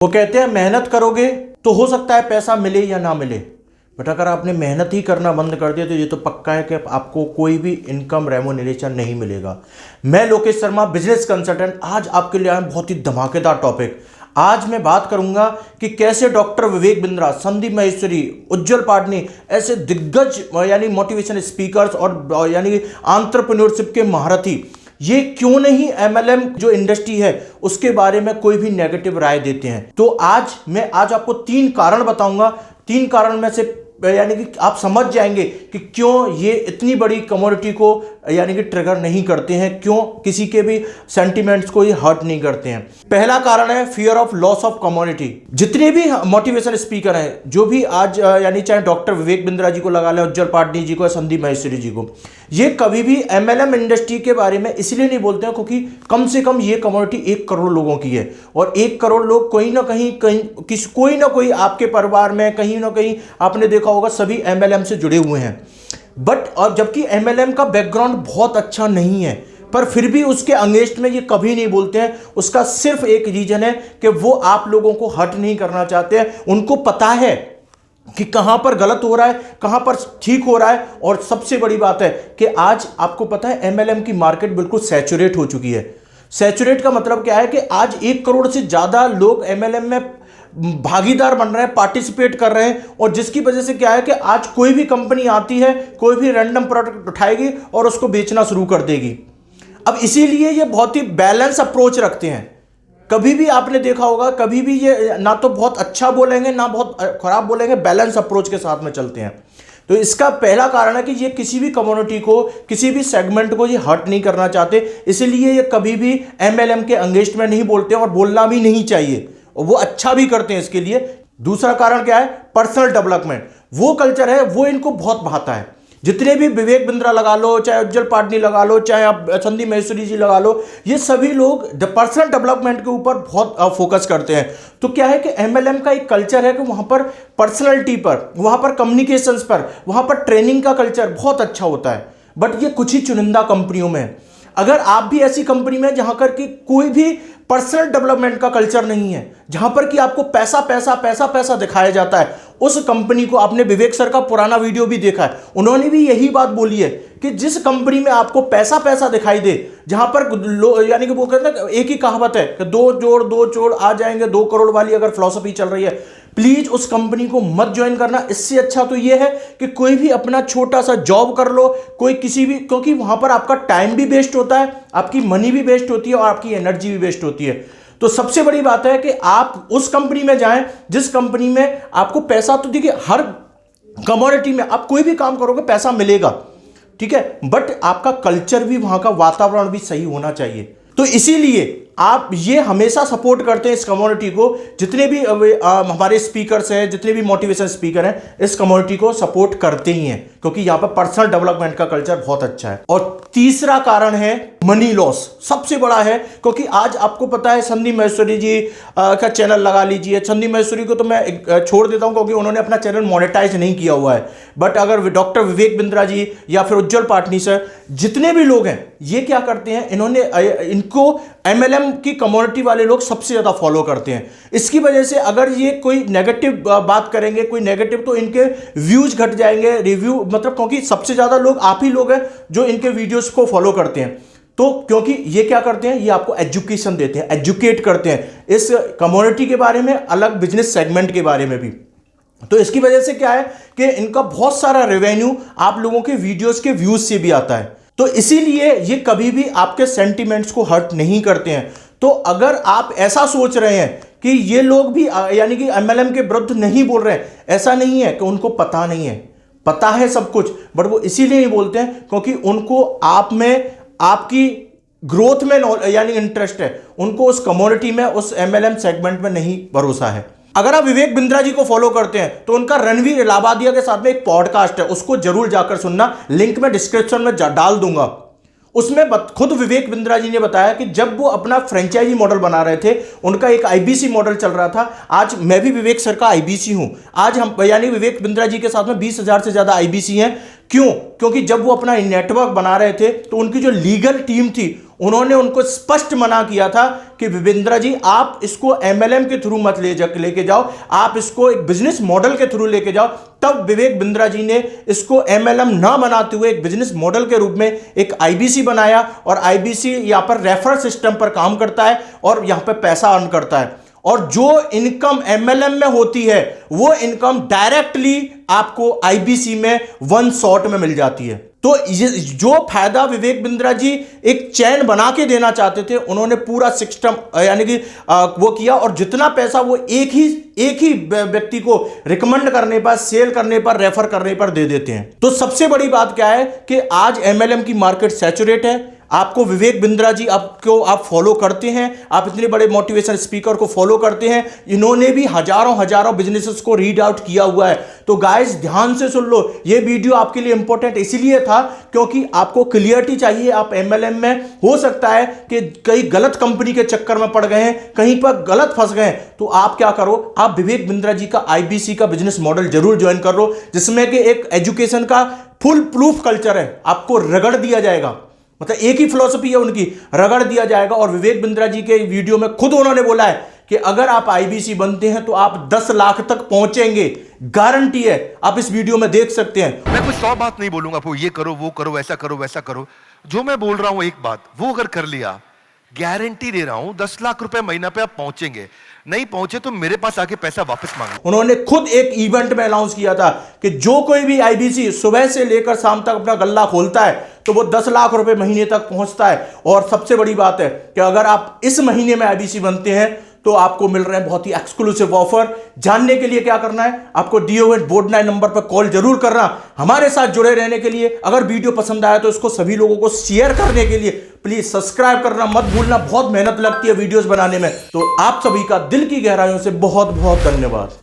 वो कहते हैं मेहनत करोगे तो हो सकता है पैसा मिले या ना मिले, बट अगर आपने मेहनत ही करना बंद कर दिया तो ये तो पक्का है कि आपको कोई भी इनकम रेम्यूनरेशन नहीं मिलेगा। मैं लोकेश शर्मा, बिजनेस कंसल्टेंट, आज आपके लिए आया बहुत ही धमाकेदार टॉपिक। आज मैं बात करूंगा कि कैसे डॉक्टर विवेक बिंद्रा, संदीप माहेश्वरी, उज्जवल पाटनी ऐसे दिग्गज यानी मोटिवेशन स्पीकर्स और यानी एंटरप्रेन्योरशिप के महारथी ये क्यों नहीं एमएलएम जो इंडस्ट्री है उसके बारे में कोई भी नेगेटिव राय देते हैं। तो आज आपको 3 कारण बताऊंगा। 3 कारण में से यानी कि आप समझ जाएंगे कि क्यों ये इतनी बड़ी कमोडिटी को यानी कि ट्रिगर नहीं करते हैं, क्यों किसी के भी सेंटिमेंट्स को ये हर्ट नहीं करते हैं। पहला कारण है fear of loss of commodity. जितने भी मोटिवेशन स्पीकर हैं, जो भी आज यानी चाहे डॉक्टर विवेक बिंद्रा जी को लगा लें, उज्जवल पाटनी जी को, संदीप माहेश्वरी जी को, ये कभी भी एमएलएम इंडस्ट्री के बारे में इसलिए नहीं बोलते हैं क्योंकि कम से कम ये कमोडिटी 1 करोड़ लोगों की है और 1 करोड़ लोग कोई ना कोई आपके परिवार में कहीं ना कहीं आपने देखा होगा सभी एमएलएम से जुड़े हुए हैं। बट और जबकि एमएलएम का बैकग्राउंड बहुत अच्छा नहीं है, पर फिर भी उसके अगेंस्ट में ये कभी नहीं बोलते हैं। उसका सिर्फ एक रीजन है कि वो आप लोगों को हर्ट नहीं करना चाहते हैं। उनको पता है कि कहां पर गलत हो रहा है, कहां पर ठीक हो रहा है। और सबसे बड़ी बात है कि आज आपको पता है एमएलएम की मार्केट बिल्कुल सैचुरेट हो चुकी है। सैचुरेट का मतलब क्या है कि आज 1 करोड़ से ज्यादा लोग एमएलएम में भागीदार बन रहे हैं, पार्टिसिपेट कर रहे हैं। और जिसकी वजह से क्या है कि आज कोई भी कंपनी आती है, कोई भी रैंडम प्रोडक्ट उठाएगी और उसको बेचना शुरू कर देगी। अब इसीलिए ये बहुत ही बैलेंस अप्रोच रखते हैं। कभी भी आपने देखा होगा, कभी भी ये ना तो बहुत अच्छा बोलेंगे ना बहुत खराब बोलेंगे, बैलेंस अप्रोच के साथ में चलते हैं। तो इसका पहला कारण है कि ये किसी भी कम्युनिटी को, किसी भी सेगमेंट को ये हर्ट नहीं करना चाहते, इसलिए ये कभी भी एमएलएम के अगेंस्ट में नहीं बोलते और बोलना भी नहीं चाहिए, और वो अच्छा भी करते हैं इसके लिए। दूसरा कारण क्या है? Personal development. वो कल्चर है, वो इनको बहुत भाता है। जितने भी विवेक बिंद्रा लगा लो, चाहे उज्जवल पाटनी लगा लो, चाहे आप संदीप माहेश्वरी जी लगा लो, ये सभी लोग पर्सनल डेवलपमेंट के ऊपर बहुत फोकस करते हैं। तो क्या है कि एमएलएम का एक कल्चर है कि वहां पर पर्सनैलिटी पर, वहां पर कम्युनिकेशंस पर, वहां पर ट्रेनिंग का कल्चर बहुत अच्छा होता है। बट ये कुछ ही चुनिंदा कंपनियों में। अगर आप भी ऐसी कंपनी में जहां कर कि कोई भी पर्सनल डेवलपमेंट का कल्चर नहीं है, जहां पर कि आपको पैसा पैसा पैसा पैसा दिखाया जाता है, उस कंपनी को, आपने विवेक सर का पुराना वीडियो भी देखा है, उन्होंने भी यही बात बोली है कि जिस कंपनी में आपको पैसा पैसा दिखाई दे, जहां पर यानी कि वो कहते हैं, एक ही कहावत है कि 2 जोड़ 2 चोर आ जाएंगे, 2 करोड़ वाली अगर फिलॉसफी चल रही है, प्लीज उस कंपनी को मत ज्वाइन करना। इससे अच्छा तो यह है कि कोई भी अपना छोटा सा जॉब कर लो, कोई किसी भी, क्योंकि वहां पर आपका टाइम भी वेस्ट होता है, आपकी मनी भी वेस्ट होती है और आपकी एनर्जी भी वेस्ट होती है। तो सबसे बड़ी बात है कि आप उस कंपनी में जाएं जिस कंपनी में आपको पैसा, तो देखिए हर कमोडिटी में आप कोई भी काम करोगे पैसा मिलेगा, ठीक है, बट आपका कल्चर भी, वहां का वातावरण भी सही होना चाहिए। तो इसीलिए आप ये हमेशा सपोर्ट करते हैं इस कम्युनिटी को। जितने भी हमारे स्पीकर्स हैं, जितने भी मोटिवेशन स्पीकर हैं, इस कम्युनिटी को सपोर्ट करते ही हैं क्योंकि यहाँ पर पर्सनल डेवलपमेंट का कल्चर बहुत अच्छा है। और तीसरा कारण है मनी लॉस, सबसे बड़ा है, क्योंकि आज आपको पता है संदीप माहेश्वरी जी का चैनल लगा लीजिए। संदीप माहेश्वरी को तो मैं छोड़ देता हूं क्योंकि उन्होंने अपना चैनल मोनेटाइज नहीं किया हुआ है, बट अगर डॉक्टर विवेक बिंद्रा जी या फिर उज्जवल पाटनी सर, जितने भी लोग हैं, ये क्या करते हैं, इनको एमएलएम की कम्युनिटी वाले लोग सबसे ज्यादा फॉलो करते हैं। इसकी वजह से अगर ये कोई नेगेटिव बात करेंगे, कोई नेगेटिव, तो इनके व्यूज घट जाएंगे, रिव्यू, मतलब क्योंकि सबसे ज्यादा लोग आप ही लोग हैं जो इनके वीडियोस को फॉलो करते हैं। तो क्योंकि ये क्या करते हैं, ये आपको एजुकेशन देते हैं, एजुकेट करते हैं इस कम्युनिटी के बारे में, अलग बिजनेस सेगमेंट के बारे में भी। तो इसकी वजह से क्या है कि इनका बहुत सारा रेवेन्यू आप लोगों के वीडियोस के व्यूज से भी आता है। तो इसीलिए ये कभी भी आपके सेंटिमेंट्स को हर्ट नहीं करते हैं। तो अगर आप ऐसा सोच रहे हैं कि ये लोग भी यानी कि एमएलएम के विरुद्ध नहीं बोल रहे हैं, ऐसा नहीं है कि उनको पता नहीं है, पता है सब कुछ, बट वो इसीलिए नहीं बोलते हैं क्योंकि उनको आप में, आपकी ग्रोथ में यानी इंटरेस्ट है, उनको उस कम्युनिटी में, उस एमएलएम सेगमेंट में नहीं भरोसा है। अगर आप विवेक बिंद्रा जी को फॉलो करते हैं तो उनका रणवीर इलाहाबादिया के साथ में एक पॉडकास्ट है, उसको जरूर जाकर सुनना, लिंक मैं डिस्क्रिप्शन में डाल दूंगा। उसमें खुद विवेक बिंद्रा जी ने बताया कि जब वो अपना फ्रेंचाइजी मॉडल बना रहे थे, उनका एक आईबीसी मॉडल चल रहा था। आज मैं भी विवेक सर का आईबीसी हूं। आज हम यानी विवेक बिंद्रा जी के साथ में 20,000 से ज्यादा आईबीसी हैं। क्यों? क्योंकि जब वो अपना नेटवर्क बना रहे थे तो उनकी जो लीगल टीम थी उन्होंने उनको स्पष्ट मना किया था कि विवेंद्रा जी आप इसको एमएलएम के थ्रू मत लेके जाओ, आप इसको एक बिजनेस मॉडल के थ्रू लेके जाओ। तब विवेक बिंद्रा जी ने इसको एमएलएम ना बनाते हुए एक बिजनेस मॉडल के रूप में एक आईबीसी बनाया, और आईबीसी यहां पर रेफरल सिस्टम पर काम करता है और यहां पर पैसा अर्न करता है, और जो इनकम एमएलएम में होती है वो इनकम डायरेक्टली आपको आईबीसी में वन शॉट में मिल जाती है। तो जो फायदा विवेक बिंद्रा जी एक चैन बना के देना चाहते थे, उन्होंने पूरा सिस्टम यानी कि वो किया, और जितना पैसा वो एक ही व्यक्ति को रिकमेंड करने पर, सेल करने पर, रेफर करने पर दे देते हैं। तो सबसे बड़ी बात क्या है कि आज एमएलएम की मार्केट सैचुरेट है। आपको विवेक बिंद्रा जी आप फॉलो करते हैं, आप इतने बड़े मोटिवेशन स्पीकर को फॉलो करते हैं, इन्होंने भी हजारों बिजनेसेस को रीड आउट किया हुआ है। तो गाइस ध्यान से सुन लो, ये वीडियो आपके लिए इंपॉर्टेंट इसलिए था क्योंकि आपको क्लियरिटी चाहिए। आप एमएलएम में हो सकता है कि कई गलत कंपनी के चक्कर में पड़ गए हैं, कहीं पर गलत फंस गए हैं, तो आप क्या करो, आप विवेक बिंद्रा जी का आईबीसी का बिजनेस मॉडल जरूर ज्वाइन कर लो, जिसमें कि एक एजुकेशन का फुल प्रूफ कल्चर है, आपको रगड़ दिया जाएगा। मतलब एक ही फिलॉसफी है उनकी, रगड़ दिया जाएगा। और विवेक बिंद्रा जी के वीडियो में खुद उन्होंने बोला है कि अगर आप आईबीसी बनते हैं तो आप 10 लाख तक पहुंचेंगे, गारंटी है। आप इस वीडियो में देख सकते हैं। मैं कुछ 100 बात नहीं बोलूंगा आपको, ये करो, वो करो, ऐसा करो, वैसा करो। जो मैं बोल रहा हूं एक बात, वो अगर कर लिया, गारंटी दे रहा हूं 10 लाख रुपए महीना पे आप पहुंचेंगे। नहीं पहुंचे तो मेरे पास आके पैसा वापस मांगो। उन्होंने खुद एक इवेंट में अनाउंस किया था कि जो कोई भी आईबीसी सुबह से लेकर शाम तक अपना गल्ला खोलता है तो वो 10 लाख रुपए महीने तक पहुंचता है। और सबसे बड़ी बात है कि अगर आप इस महीने में आईबीसी बनते हैं तो आपको मिल रहे हैं बहुत ही एक्सक्लूसिव ऑफर। जानने के लिए क्या करना है, आपको दिए हुए बोर्ड 9 नंबर पर कॉल जरूर करना। हमारे साथ जुड़े रहने के लिए, अगर वीडियो पसंद आया तो इसको सभी लोगों को शेयर करने के लिए प्लीज सब्सक्राइब करना मत भूलना। बहुत मेहनत लगती है वीडियोस बनाने में। तो आप सभी का दिल की गहराइयों से बहुत बहुत धन्यवाद।